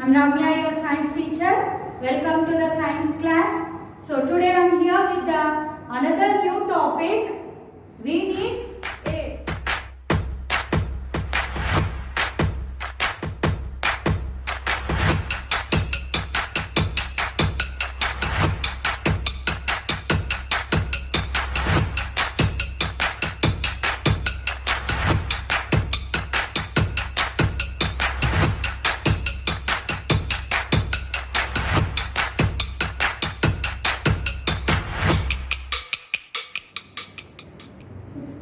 I'm Ramya, your science teacher. Welcome to the science class. So today I'm here with another new topic. We need air.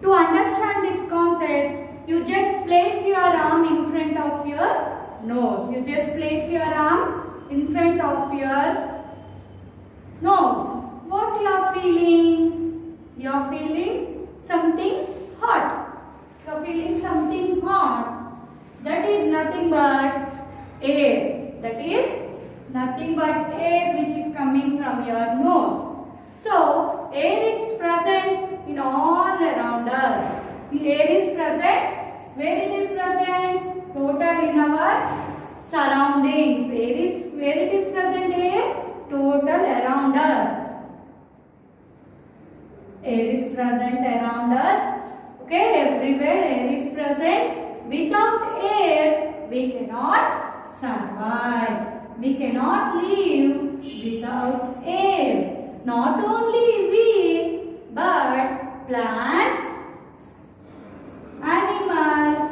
To understand this concept, you just place your arm in front of your nose. You just place your arm in front of your nose. What you are feeling? You are feeling something hot. You are feeling something hot. That is nothing but air. That is nothing but air which is coming from your nose. So, air is present in all around us. The air is present. Where it is present? Total in our surroundings. Air is where it is present. Air total around us. Air is present around us. Okay, everywhere air is present. Without air, we cannot survive. We cannot live without air. Not only we, but plants, animals,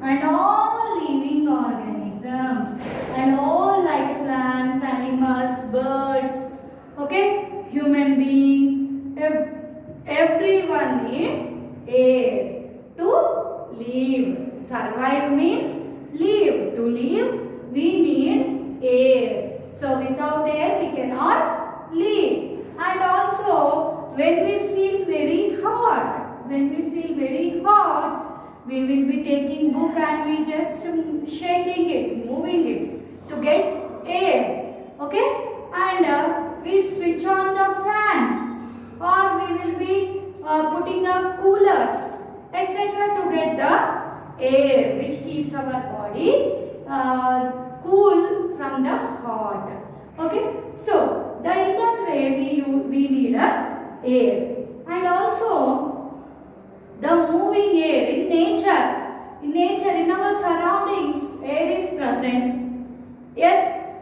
and all living organisms, and all like plants, animals, birds, okay, human beings, everyone need air to live. Survive means live. To live, we need air. So without air, we cannot live. And also, when we feel very hot, we will be taking book and we just shaking it, moving it to get air. Okay? And we switch on the fan, or we will be putting up coolers, etc. to get the air which keeps our body cool from the hot. Okay? So, in that way we need air. And also the moving air in nature, in our surroundings, air is present. Yes?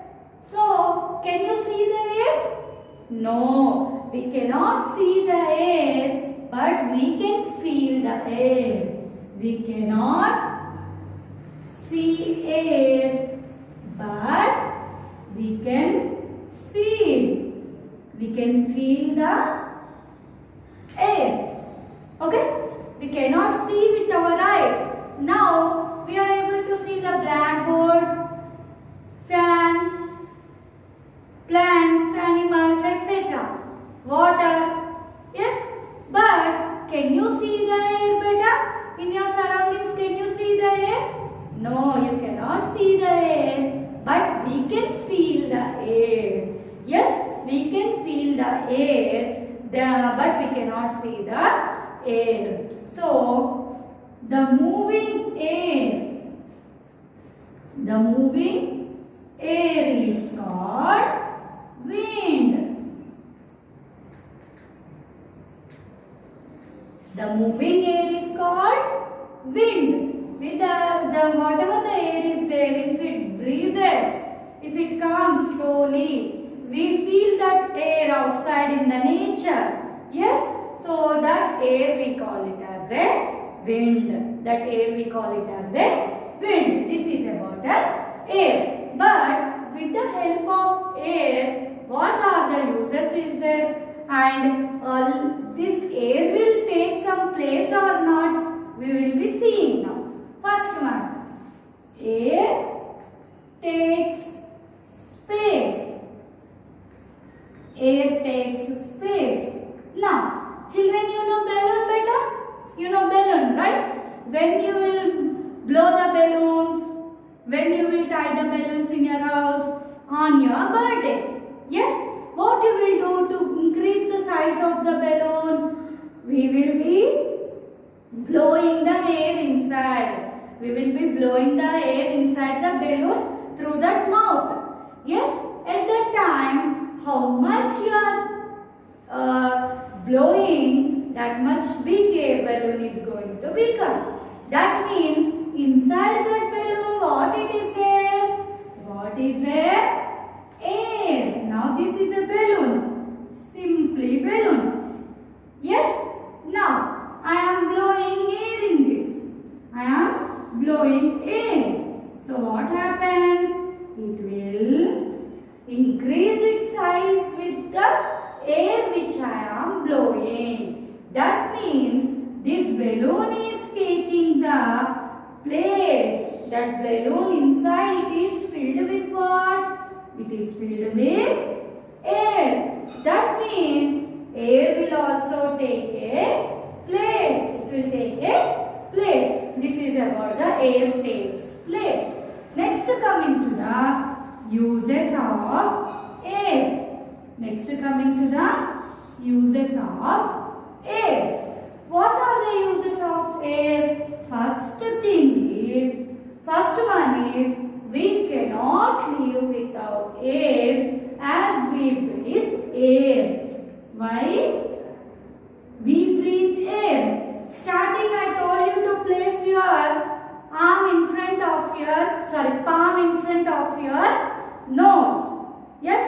So, can you see the air? No, we cannot see the air, but we can feel the air. We cannot see air, but we can feel. We can feel the air. Okay? We cannot see with our eyes. Now we are able to see the blackboard, fan, plants, animals, etc. Water. Yes? But can you see the air better? In your surroundings, can you see the air? No, you cannot see the air. But we can feel the air. Yes, we can feel the air, but we cannot see the air. So, the moving air is called wind. The moving air is called wind. With the whatever the air is there, if it breezes, if it comes slowly, we feel that air outside in the nature. Yes? So that air we call it as a wind. That air we call it as a wind. This is about air. But with the help of air, what are the uses is there? And this air will take some place or not? We will be seeing now. First one, air takes space. Air takes space. Now, children, you know balloon better? You know balloon, right? When you will blow the balloons, when you will tie the balloons in your house on your birthday. Yes? What you will do to increase the size of the balloon? We will be blowing the air inside. We will be blowing the air inside the balloon through that mouth. Yes, at that time, how much you are blowing, that much big a balloon is going to become. That means inside that balloon, what it is there? What is there? Air. Now this is a balloon. Simply balloon. Yes. Now I am blowing air in this. I am blowing air. So what happens? It will increase its size with the air which I am blowing. That means this balloon is taking the place. That balloon inside it is filled with what? It is filled with air. That means air will also take a place. It will take a place. This is about the air takes place. Next coming to the uses of air. Next coming to the uses of air. What are the uses of air? First one is we cannot live without air as we breathe air. Why? We breathe air. Starting I told you to place your palm in front of your nose. Yes?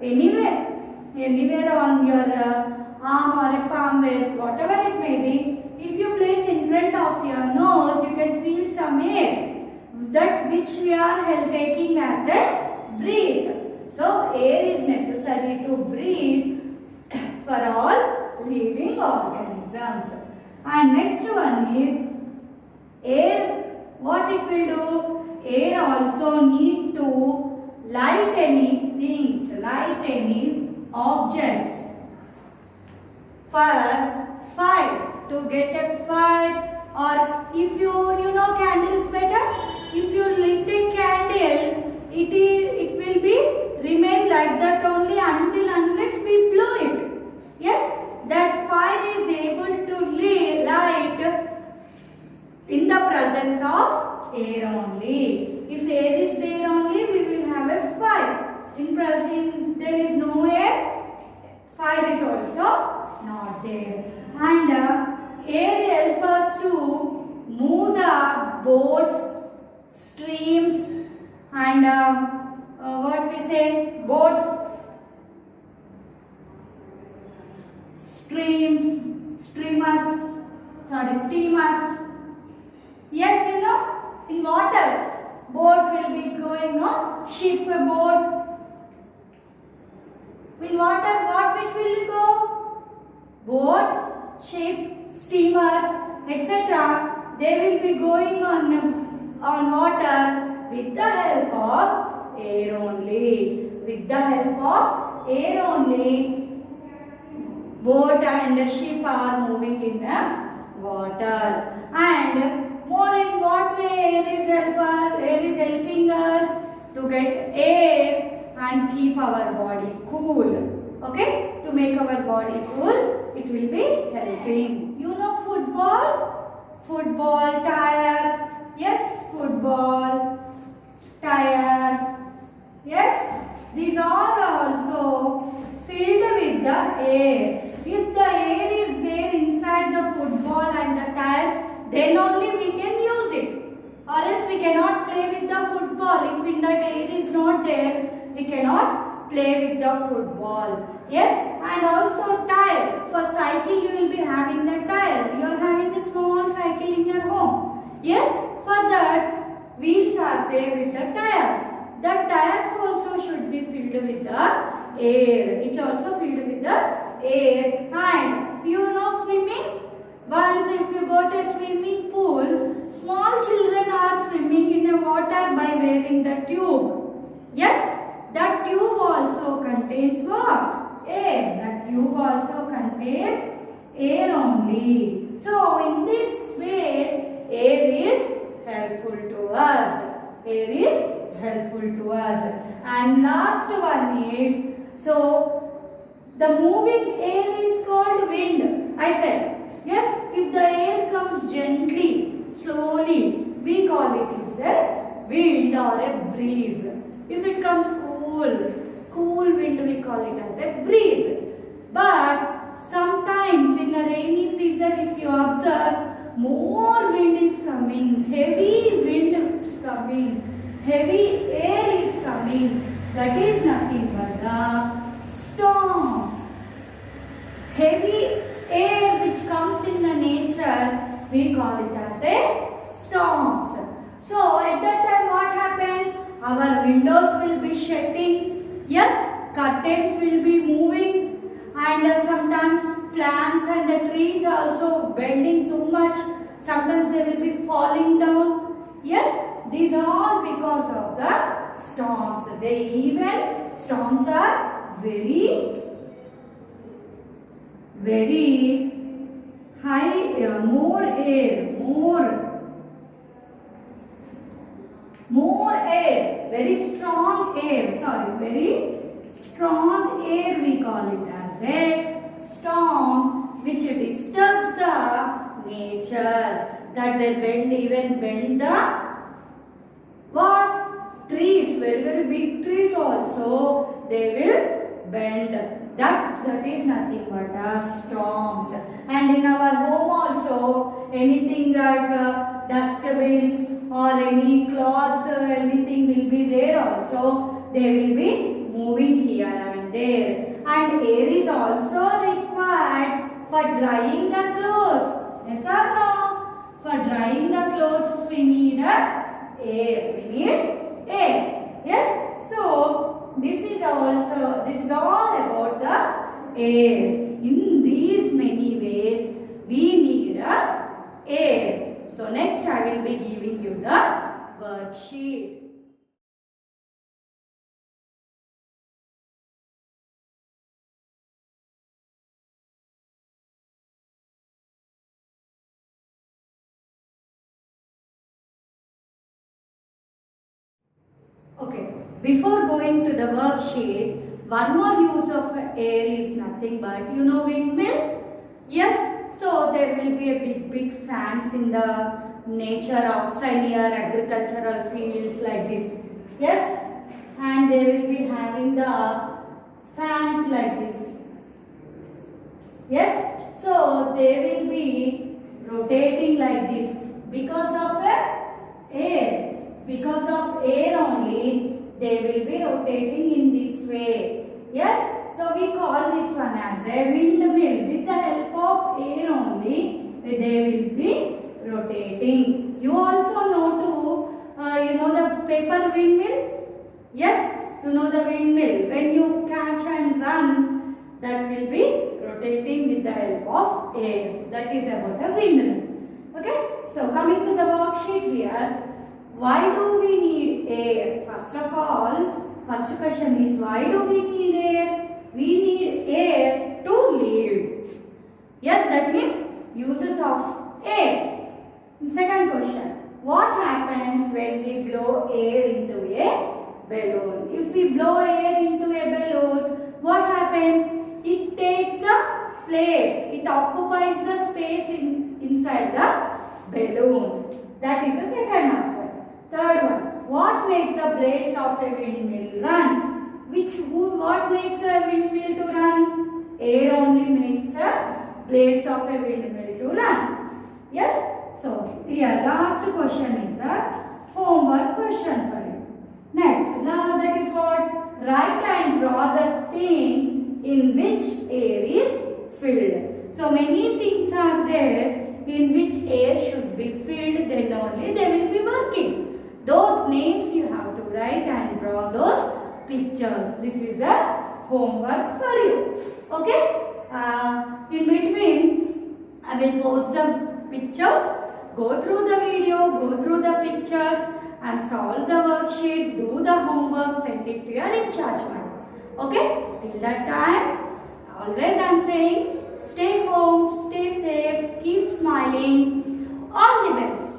Anywhere on your arm or a palm, whatever it may be, if you place in front of your nose, you can feel some air. That which we are taking as a breath. So air is necessary to breathe for all living organisms. And next one is air. What it will do? Air also need to light any things, light any objects. For fire, to get a fire, or if you know candles better, if you lit a candle, it will be remain like that only unless we blow it. Yes, that fire is able to light in the presence of air only. If air is there only, we will have a fire. In presence, there is no air, fire is also not there. And air helps us to move the boats, streams, and steamers. Yes, in water, boat will be going, no? Ship, boat. In water, what will we go? Boat, ship, steamers, etc. They will be going on water with the help of air only. With the help of air only, boat and ship are moving in the water. And more in what way air is helping us to get air and keep our body cool. Okay? To make our body cool, it will be helping. You know football? Football, tire. Yes, football, tire. Yes, these are also filled with the air. If the air is there inside the football and the tire, then only we can use it. Or else we cannot play with the football. If in that air is not there, we cannot play with the football. Yes, and also tire. For cycle, you will be having the tire. You are having a small cycle in your home. Yes, for that, wheels are there with the tires. The tires also should be filled with the air. It's also filled with the air. And you know swimming? Once if you go to a swimming pool, small children are swimming in the water by wearing the tube. Yes, that tube also contains what? Air. That tube also contains air only. So in this way, air is helpful to us. Air is helpful to us. And last one is, so the moving air is called wind. I said, yes, if the air comes gently, slowly, we call it is a wind or a breeze. If it comes cool wind, we call it as a breeze. But sometimes in a rainy season, if you observe, more wind is coming, heavy wind is coming, heavy air is coming. That is nothing but the storms. Heavy air which comes in the nature, we call it as a storms. So at that time what happens? Our windows will be shutting. Yes, curtains will be moving, and sometimes plants and the trees also bending too much. Sometimes they will be falling down. Yes, these are all because of the storms. Storms are very high, more air, very strong air we call it as a storms, which disturbs the nature, that they even bend the what? Trees, very big trees also, they will bend. That is nothing but storms. And in our home also, anything like dustbins or any cloths, anything will be there also. They will be moving here and there. And air is also required for drying the clothes. Yes or no? For drying the clothes, we need air. Yes. So this is all about the air. In these many ways, we need air. So next I will be giving you the worksheet. Okay, before going to the worksheet, one more use of air is nothing but, windmill? Yes, so there will be a big fans in the nature outside near agricultural fields like this. Yes, and they will be having the fans like this. Yes, so they will be rotating like this because of air. Because of air only, they will be rotating in this way. Yes, so we call this one as a windmill. With the help of air only, they will be rotating. You also know the paper windmill? Yes, you know the windmill. When you catch and run, that will be rotating with the help of air. That is about a windmill. Okay, so coming to the worksheet here. Why do we need air? First of all, first question is, why do we need air? We need air to live. Yes, that means uses of air. Second question, what happens when we blow air into a balloon? If we blow air into a balloon, what happens? It takes a place. It occupies the space inside the balloon. That is the second answer. Third one, what makes the blades of a windmill run? What makes a windmill to run? Air only makes the blades of a windmill to run. Yes? So, here last question is a homework question for you. Next, that is what? Write and draw the things in which air is filled. So, many things are there in which air should be filled, then only they will be working. Those names you have to write and draw those pictures. This is a homework for you. Okay? In between, I will post the pictures. Go through the video, go through the pictures and solve the worksheet, do the homework, send it to your in charge one. Okay? Till that time, always I am saying, stay home, stay safe, keep smiling. All the best.